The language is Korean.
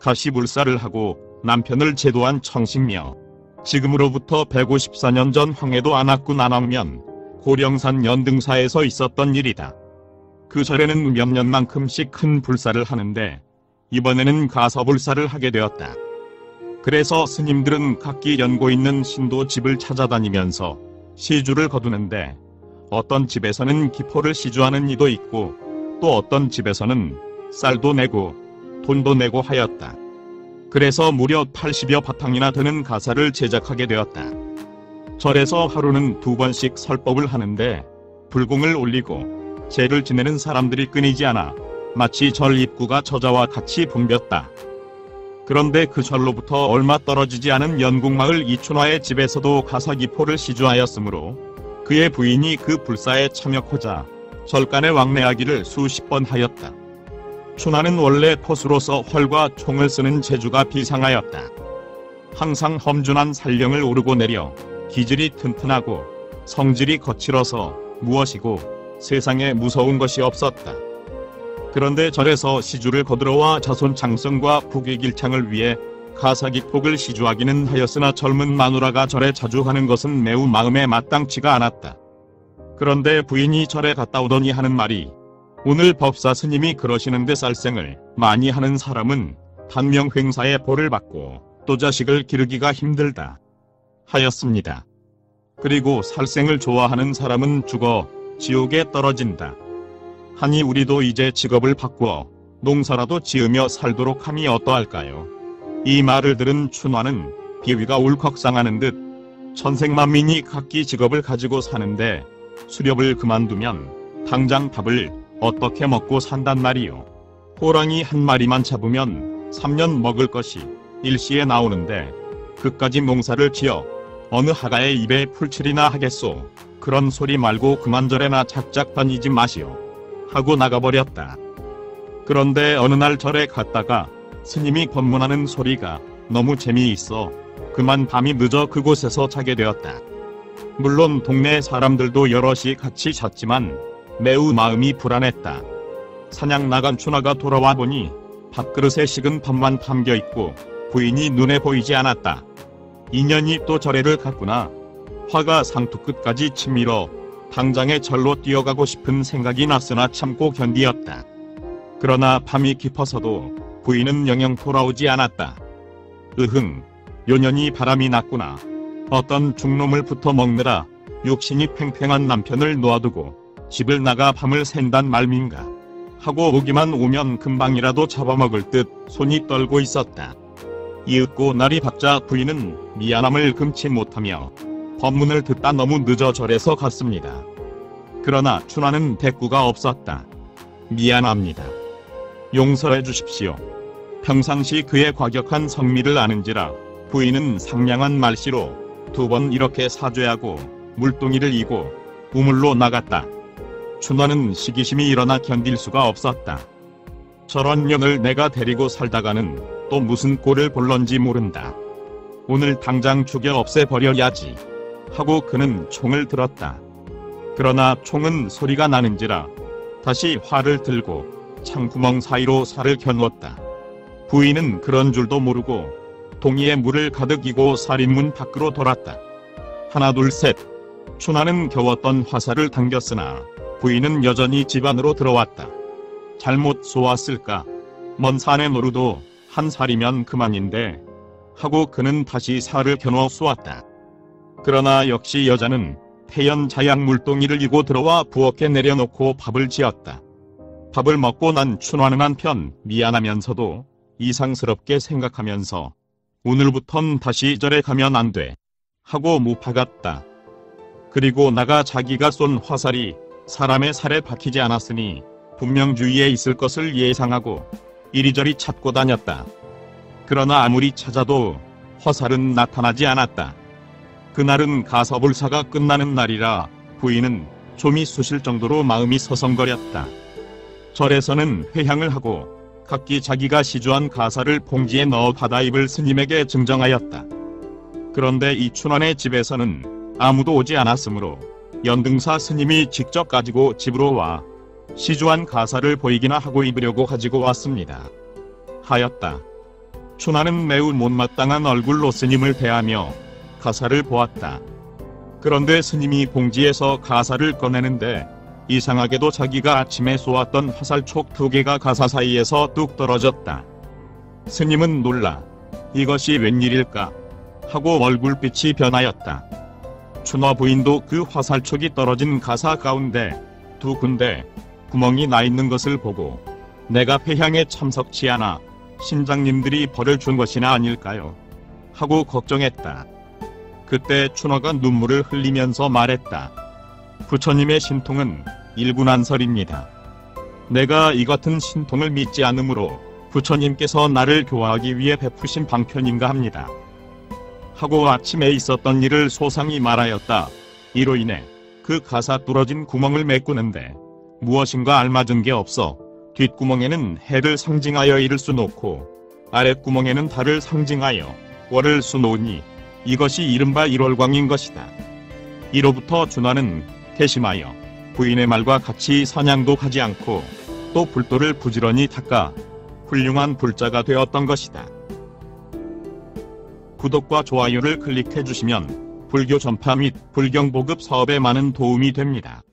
가시불사를 하고 남편을 제도한 청식며 지금으로부터 154년 전 황해도 안악군 안악면 고령산 연등사에서 있었던 일이다. 그 절에는 몇 년만큼씩 큰 불사를 하는데 이번에는 가서불사를 하게 되었다. 그래서 스님들은 각기 연고 있는 신도 집을 찾아다니면서 시주를 거두는데 어떤 집에서는 기포를 시주하는 이도 있고 또 어떤 집에서는 쌀도 내고 돈도 내고 하였다. 그래서 무려 80여 바탕이나 되는 가사를 제작하게 되었다. 절에서 하루는 2번씩 설법을 하는데 불공을 올리고 제를 지내는 사람들이 끊이지 않아 마치 절 입구가 저자와 같이 붐볐다. 그런데 그 절로부터 얼마 떨어지지 않은 연국마을 이춘화의 집에서도 가사기포를 시주하였으므로 그의 부인이 그 불사에 참여코자 절간에 왕래하기를 수십 번 하였다. 춘화는 원래 포수로서 활과 총을 쓰는 재주가 비상하였다. 항상 험준한 산령을 오르고 내려 기질이 튼튼하고 성질이 거칠어서 무엇이고 세상에 무서운 것이 없었다. 그런데 절에서 시주를 거들어와 자손 장성과 부귀 길창을 위해 가사기폭을 시주하기는 하였으나 젊은 마누라가 절에 자주 가는 것은 매우 마음에 마땅치가 않았다. 그런데 부인이 절에 갔다 오더니 하는 말이 오늘 법사 스님이 그러시는데 쌀생을 많이 하는 사람은 단명 횡사의 벌을 받고 또 자식을 기르기가 힘들다 하였습니다. 그리고 살생을 좋아하는 사람은 죽어 지옥에 떨어진다 하니 우리도 이제 직업을 바꾸어 농사라도 지으며 살도록 함이 어떠할까요? 이 말을 들은 춘화는 비위가 울컥상하는 듯 천생만민이 각기 직업을 가지고 사는데 수렵을 그만두면 당장 밥을 어떻게 먹고 산단 말이요. 호랑이 한 마리만 잡으면 3년 먹을 것이 일시에 나오는데 그까지 농사를 지어 어느 하가의 입에 풀칠이나 하겠소. 그런 소리 말고 그만 절에나 작작 다니지 마시오. 하고 나가버렸다. 그런데 어느 날 절에 갔다가 스님이 법문하는 소리가 너무 재미있어 그만 밤이 늦어 그곳에서 자게 되었다. 물론 동네 사람들도 여럿이 같이 잤지만 매우 마음이 불안했다. 사냥 나간 춘화가 돌아와 보니 밥그릇에 식은 밥만 담겨있고 부인이 눈에 보이지 않았다. 인연이 또 절에를 갔구나. 화가 상투 끝까지 치밀어 당장에 절로 뛰어가고 싶은 생각이 났으나 참고 견디었다. 그러나 밤이 깊어서도 부인은 영영 돌아오지 않았다. 으흥, 요년이 바람이 났구나. 어떤 죽놈을 붙어 먹느라 욕심이 팽팽한 남편을 놓아두고 집을 나가 밤을 샌단 말민가 하고 오기만 오면 금방이라도 잡아먹을 듯 손이 떨고 있었다. 이윽고 날이 밝자 부인은 미안함을 금치 못하며 법문을 듣다 너무 늦어 절에서 갔습니다. 그러나 춘화는 대꾸가 없었다. 미안합니다. 용서해 주십시오. 평상시 그의 과격한 성미를 아는지라 부인은 상냥한 말씨로 2번 이렇게 사죄하고 물동이를 이고 우물로 나갔다. 춘화는 시기심이 일어나 견딜 수가 없었다. 저런 년을 내가 데리고 살다가는 또 무슨 꼴을 볼런지 모른다. 오늘 당장 죽여 없애버려야지 하고 그는 총을 들었다. 그러나 총은 소리가 나는지라 다시 활을 들고 창구멍 사이로 살을 겨누었다. 부인은 그런 줄도 모르고 동이에 물을 가득 이고 살인문 밖으로 돌았다. 하나 둘 셋. 춘화는 겨웠던 화살을 당겼으나 부인은 여전히 집 안으로 들어왔다. 잘못 쏘았을까? 먼 산에 노루도 한 살이면 그만인데 하고 그는 다시 살을 겨누어 쏘았다. 그러나 역시 여자는 태연자약 물동이를 이고 들어와 부엌에 내려놓고 밥을 지었다. 밥을 먹고 난 춘화는 한편 미안하면서도 이상스럽게 생각하면서 오늘부턴 다시 절에 가면 안 돼 하고 무파갔다. 그리고 나가 자기가 쏜 화살이 사람의 살에 박히지 않았으니 분명 주위에 있을 것을 예상하고 이리저리 찾고 다녔다. 그러나 아무리 찾아도 화살은 나타나지 않았다. 그날은 가서불사가 끝나는 날이라 부인은 좀이 쑤실 정도로 마음이 서성거렸다. 절에서는 회향을 하고 각기 자기가 시주한 가사를 봉지에 넣어 받아입을 스님에게 증정하였다. 그런데 이 춘환의 집에서는 아무도 오지 않았으므로 연등사 스님이 직접 가지고 집으로 와 시주한 가사를 보이기나 하고 입으려고 가지고 왔습니다. 하였다. 춘하는 매우 못마땅한 얼굴로 스님을 대하며 가사를 보았다. 그런데 스님이 봉지에서 가사를 꺼내는데 이상하게도 자기가 아침에 쏘았던 화살촉 2개가 가사 사이에서 뚝 떨어졌다. 스님은 놀라 이것이 웬일일까 하고 얼굴빛이 변하였다. 춘화 부인도 그 화살촉이 떨어진 가사 가운데 2군데 구멍이 나 있는 것을 보고 내가 회향에 참석치 않아 신장님들이 벌을 준 것이나 아닐까요? 하고 걱정했다. 그때 춘화가 눈물을 흘리면서 말했다. 부처님의 신통은 일군안설입니다. 내가 이 같은 신통을 믿지 않으므로 부처님께서 나를 교화하기 위해 베푸신 방편인가 합니다. 하고 아침에 있었던 일을 소상히 말하였다. 이로 인해 그 가사 뚫어진 구멍을 메꾸는데 무엇인가 알맞은 게 없어 뒷구멍에는 해를 상징하여 일을 쑤놓고 아랫구멍에는 달을 상징하여 월을 쑤놓으니 이것이 이른바 일월광인 것이다. 이로부터 춘화는 개심하여 부인의 말과 같이 사냥도 하지 않고 또 불도를 부지런히 닦아 훌륭한 불자가 되었던 것이다. 구독과 좋아요를 클릭해 주시면 불교 전파 및 불경 보급 사업에 많은 도움이 됩니다.